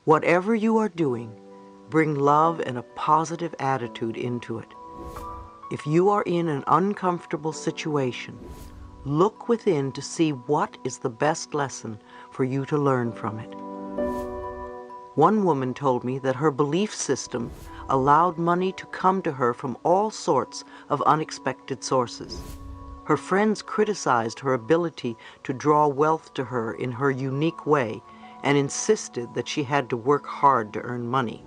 Whatever you are doing, bring love and a positive attitude into it. If you are in an uncomfortable situation, look within to see what is the best lesson for you to learn from it. One woman told me that her belief system allowed money to come to her from all sorts of unexpected sources. Her friends criticized her ability to draw wealth to her in her unique way and insisted that she had to work hard to earn money.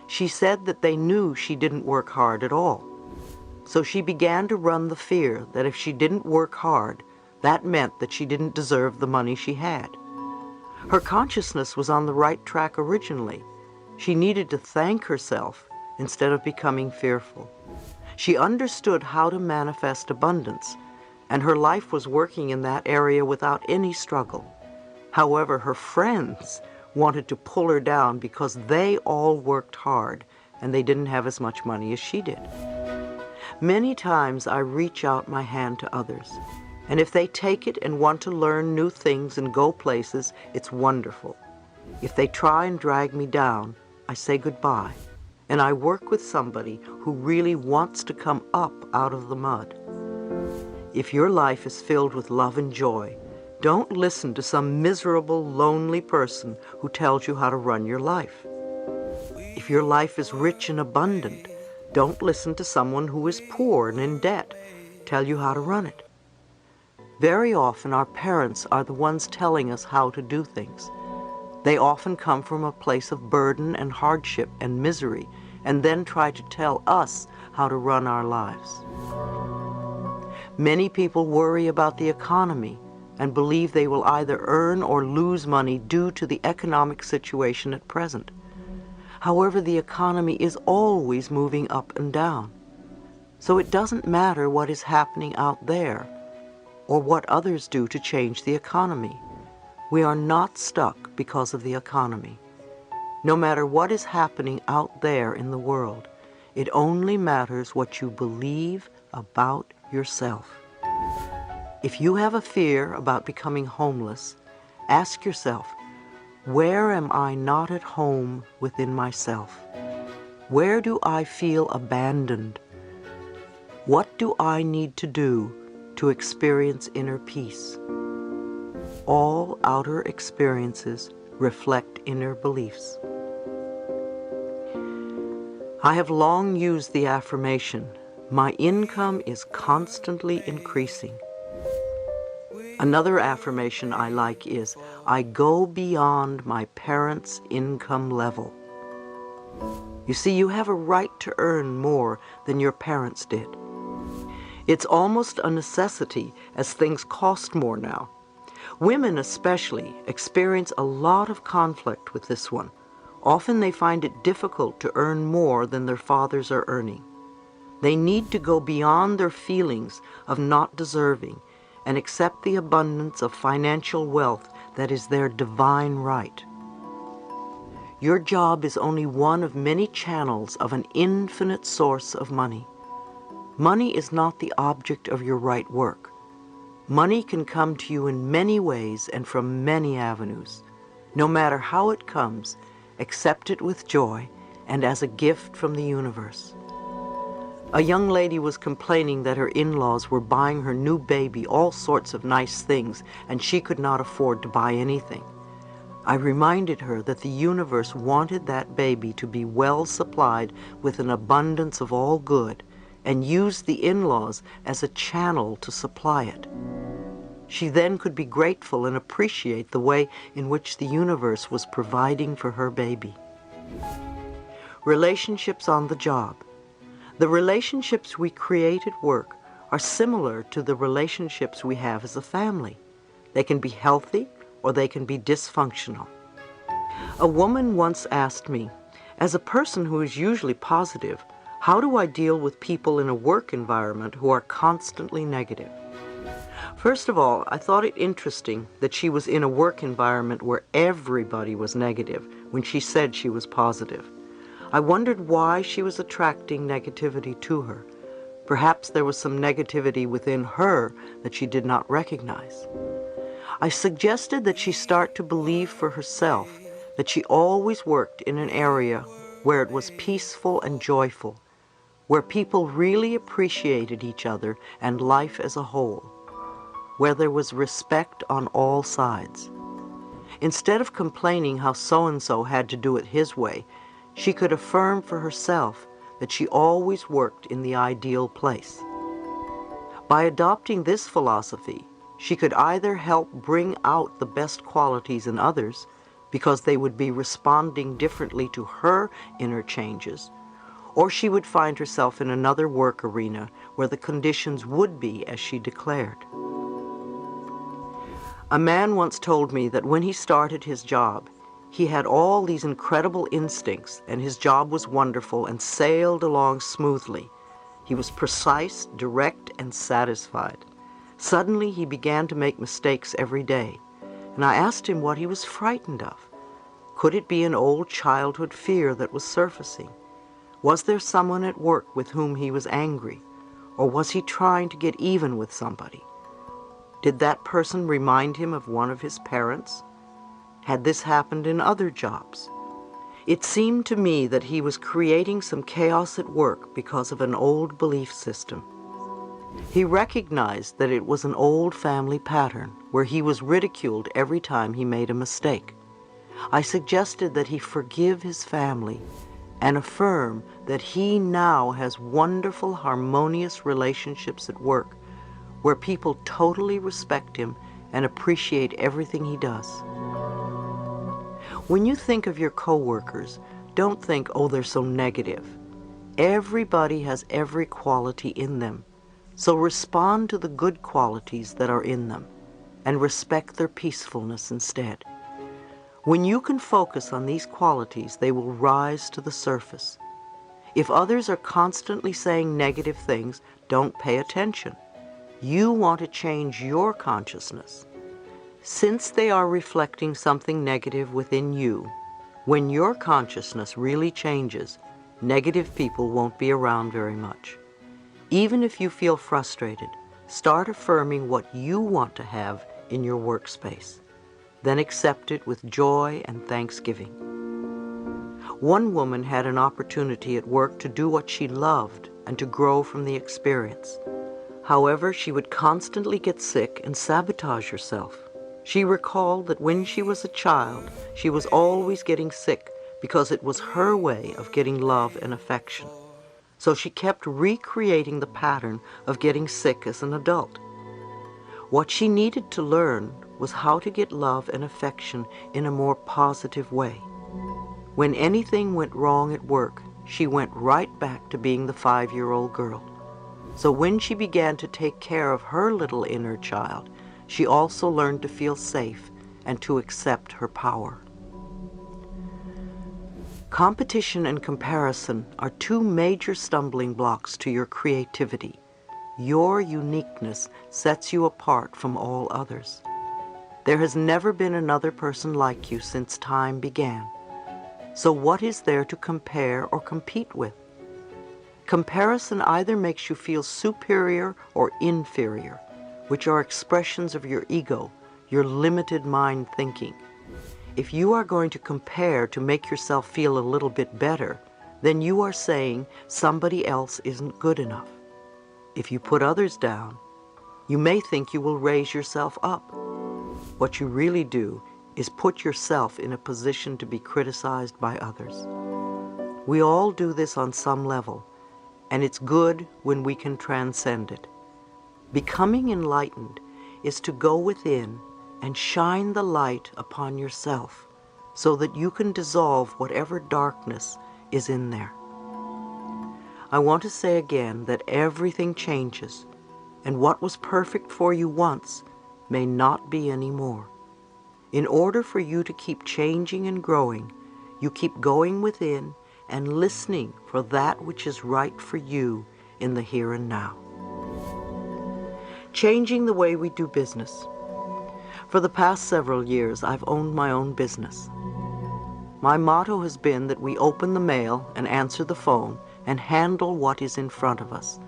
She said that they knew she didn't work hard at all. So she began to run the fear that if she didn't work hard, that meant that she didn't deserve the money she had. Her consciousness was on the right track originally. She needed to thank herself instead of becoming fearful. She understood how to manifest abundance, and her life was working in that area without any struggle. However, her friends wanted to pull her down because they all worked hard and they didn't have as much money as she did. Many times I reach out my hand to others, and if they take it and want to learn new things and go places, it's wonderful. If they try and drag me down, I say goodbye, and I work with somebody who really wants to come up out of the mud. If your life is filled with love and joy, don't listen to some miserable, lonely person who tells you how to run your life. If your life is rich and abundant, don't listen to someone who is poor and in debt tell you how to run it. Very often our parents are the ones telling us how to do things. They often come from a place of burden and hardship and misery, and then try to tell us how to run our lives. Many people worry about the economy and believe they will either earn or lose money due to the economic situation at present. However, the economy is always moving up and down. So it doesn't matter what is happening out there or what others do to change the economy. We are not stuck because of the economy. No matter what is happening out there in the world, it only matters what you believe about yourself. If you have a fear about becoming homeless, ask yourself, where am I not at home within myself? Where do I feel abandoned? What do I need to do to experience inner peace? All outer experiences reflect inner beliefs. I have long used the affirmation, my income is constantly increasing. Another affirmation I like is, I go beyond my parents' income level. You see, you have a right to earn more than your parents did. It's almost a necessity as things cost more now. Women especially experience a lot of conflict with this one. Often they find it difficult to earn more than their fathers are earning. They need to go beyond their feelings of not deserving and accept the abundance of financial wealth that is their divine right. Your job is only one of many channels of an infinite source of money. Money is not the object of your right work. Money can come to you in many ways and from many avenues. No matter how it comes, accept it with joy and as a gift from the universe. A young lady was complaining that her in-laws were buying her new baby all sorts of nice things and she could not afford to buy anything. I reminded her that the universe wanted that baby to be well supplied with an abundance of all good and used the in-laws as a channel to supply it. She then could be grateful and appreciate the way in which the universe was providing for her baby. Relationships on the job. The relationships we create at work are similar to the relationships we have as a family. They can be healthy or they can be dysfunctional. A woman once asked me, as a person who is usually positive, how do I deal with people in a work environment who are constantly negative? First of all, I thought it interesting that she was in a work environment where everybody was negative when she said she was positive. I wondered why she was attracting negativity to her. Perhaps there was some negativity within her that she did not recognize. I suggested that she start to believe for herself that she always worked in an area where it was peaceful and joyful, where people really appreciated each other and life as a whole, where there was respect on all sides. Instead of complaining how so-and-so had to do it his way, she could affirm for herself that she always worked in the ideal place. By adopting this philosophy, she could either help bring out the best qualities in others because they would be responding differently to her inner changes, or she would find herself in another work arena where the conditions would be as she declared. A man once told me that when he started his job, he had all these incredible instincts and his job was wonderful and sailed along smoothly. He was precise, direct, and satisfied. Suddenly he began to make mistakes every day, and I asked him what he was frightened of. Could it be an old childhood fear that was surfacing? Was there someone at work with whom he was angry? Or was he trying to get even with somebody? Did that person remind him of one of his parents? Had this happened in other jobs? It seemed to me that he was creating some chaos at work because of an old belief system. He recognized that it was an old family pattern where he was ridiculed every time he made a mistake. I suggested that he forgive his family and affirm that he now has wonderful, harmonious relationships at work where people totally respect him and appreciate everything he does. When you think of your coworkers, don't think, oh, they're so negative. Everybody has every quality in them, so respond to the good qualities that are in them and respect their peacefulness instead. When you can focus on these qualities, they will rise to the surface. If others are constantly saying negative things, don't pay attention. You want to change your consciousness. Since they are reflecting something negative within you, when your consciousness really changes, negative people won't be around very much. Even if you feel frustrated, start affirming what you want to have in your workspace. Then accept it with joy and thanksgiving. One woman had an opportunity at work to do what she loved and to grow from the experience. However, she would constantly get sick and sabotage herself. She recalled that when she was a child, she was always getting sick because it was her way of getting love and affection. So she kept recreating the pattern of getting sick as an adult. What she needed to learn was how to get love and affection in a more positive way. When anything went wrong at work, she went right back to being the 5-year-old girl. So when she began to take care of her little inner child, she also learned to feel safe and to accept her power. Competition and comparison are two major stumbling blocks to your creativity. Your uniqueness sets you apart from all others. There has never been another person like you since time began. So what is there to compare or compete with? Comparison either makes you feel superior or inferior, which are expressions of your ego, your limited mind thinking. If you are going to compare to make yourself feel a little bit better, then you are saying somebody else isn't good enough. If you put others down, you may think you will raise yourself up. What you really do is put yourself in a position to be criticized by others. We all do this on some level, and it's good when we can transcend it. Becoming enlightened is to go within and shine the light upon yourself so that you can dissolve whatever darkness is in there. I want to say again that everything changes, and what was perfect for you once may not be anymore. In order for you to keep changing and growing, you keep going within and listening for that which is right for you in the here and now. Changing the way we do business. For the past several years, I've owned my own business. My motto has been that we open the mail and answer the phone and handle what is in front of us,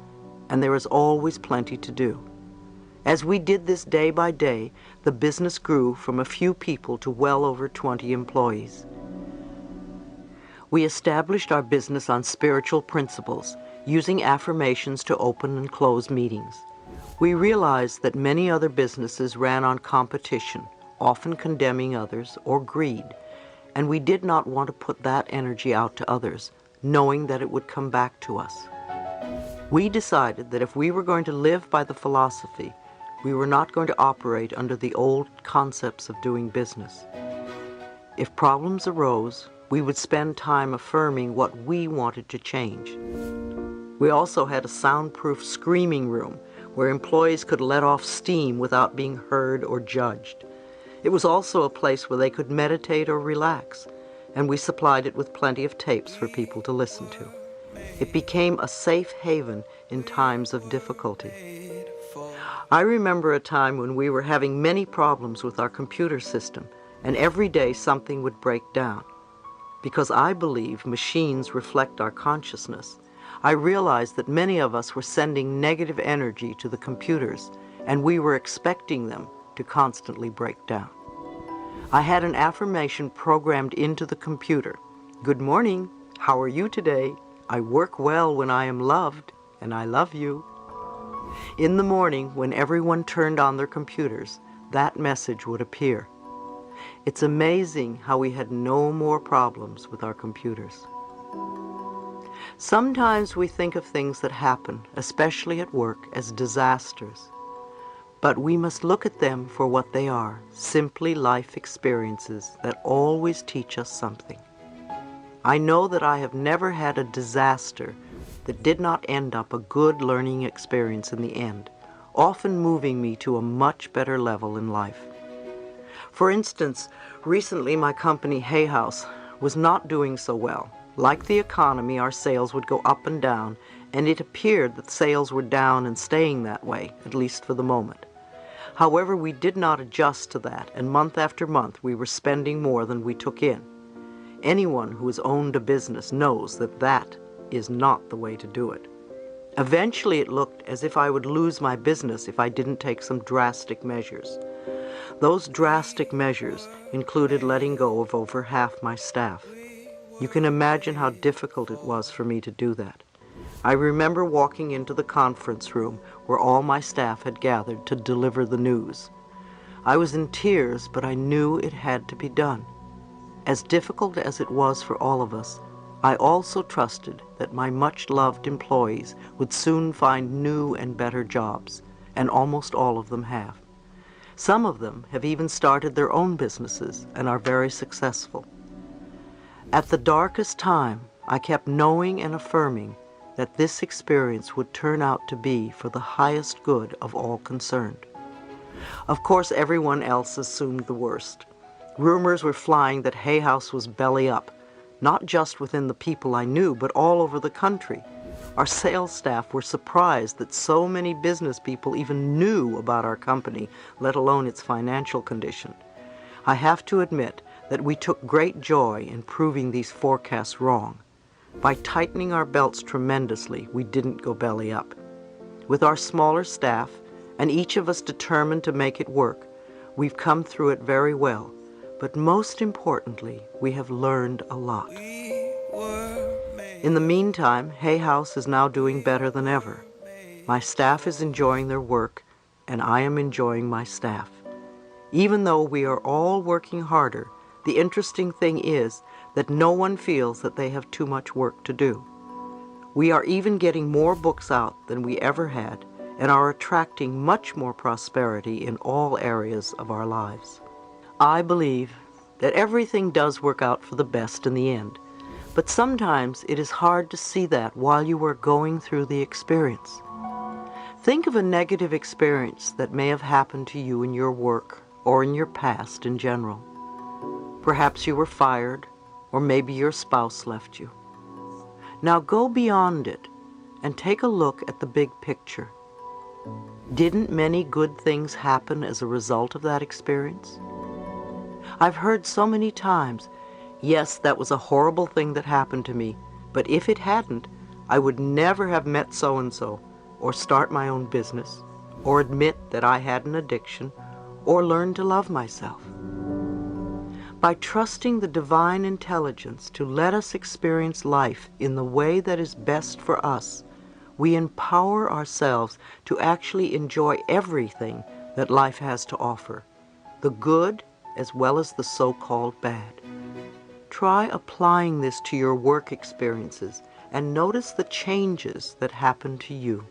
and there is always plenty to do. As we did this day by day, the business grew from a few people to well over 20 employees. We established our business on spiritual principles, using affirmations to open and close meetings. We realized that many other businesses ran on competition, often condemning others or greed, and we did not want to put that energy out to others, knowing that it would come back to us. We decided that if we were going to live by the philosophy, we were not going to operate under the old concepts of doing business. If problems arose, we would spend time affirming what we wanted to change. We also had a soundproof screaming room where employees could let off steam without being heard or judged. It was also a place where they could meditate or relax, and we supplied it with plenty of tapes for people to listen to. It became a safe haven in times of difficulty. I remember a time when we were having many problems with our computer system, and every day something would break down. Because I believe machines reflect our consciousness, I realized that many of us were sending negative energy to the computers, and we were expecting them to constantly break down. I had an affirmation programmed into the computer. Good morning. How are you today? I work well when I am loved, and I love you. In the morning, when everyone turned on their computers, that message would appear. It's amazing how we had no more problems with our computers. Sometimes we think of things that happen, especially at work, as disasters. But we must look at them for what they are, simply life experiences that always teach us something. I know that I have never had a disaster that did not end up a good learning experience in the end, often moving me to a much better level in life. For instance, recently my company, Hay House, was not doing so well. Like the economy, our sales would go up and down, and it appeared that sales were down and staying that way, at least for the moment. However, we did not adjust to that, and month after month we were spending more than we took in. Anyone who has owned a business knows that that is not the way to do it. Eventually it looked as if I would lose my business if I didn't take some drastic measures. Those drastic measures included letting go of over half my staff. You can imagine how difficult it was for me to do that. I remember walking into the conference room where all my staff had gathered to deliver the news. I was in tears, but I knew it had to be done. As difficult as it was for all of us, I also trusted that my much-loved employees would soon find new and better jobs, and almost all of them have. Some of them have even started their own businesses and are very successful. At the darkest time, I kept knowing and affirming that this experience would turn out to be for the highest good of all concerned. Of course, everyone else assumed the worst. Rumors were flying that Hay House was belly up, not just within the people I knew, but all over the country. Our sales staff were surprised that so many business people even knew about our company, let alone its financial condition. I have to admit that we took great joy in proving these forecasts wrong. By tightening our belts tremendously, we didn't go belly up. With our smaller staff, and each of us determined to make it work, we've come through it very well. But most importantly, we have learned a lot. In the meantime, Hay House is now doing better than ever. My staff is enjoying their work, and I am enjoying my staff. Even though we are all working harder, the interesting thing is that no one feels that they have too much work to do. We are even getting more books out than we ever had, and are attracting much more prosperity in all areas of our lives. I believe that everything does work out for the best in the end, but sometimes it is hard to see that while you are going through the experience. Think of a negative experience that may have happened to you in your work or in your past in general. Perhaps you were fired, or maybe your spouse left you. Now go beyond it and take a look at the big picture. Didn't many good things happen as a result of that experience? I've heard so many times, yes, that was a horrible thing that happened to me, but if it hadn't, I would never have met so-and-so, or start my own business, or admit that I had an addiction, or learn to love myself. By trusting the divine intelligence to let us experience life in the way that is best for us, we empower ourselves to actually enjoy everything that life has to offer, the good as well as the so-called bad. Try applying this to your work experiences and notice the changes that happen to you.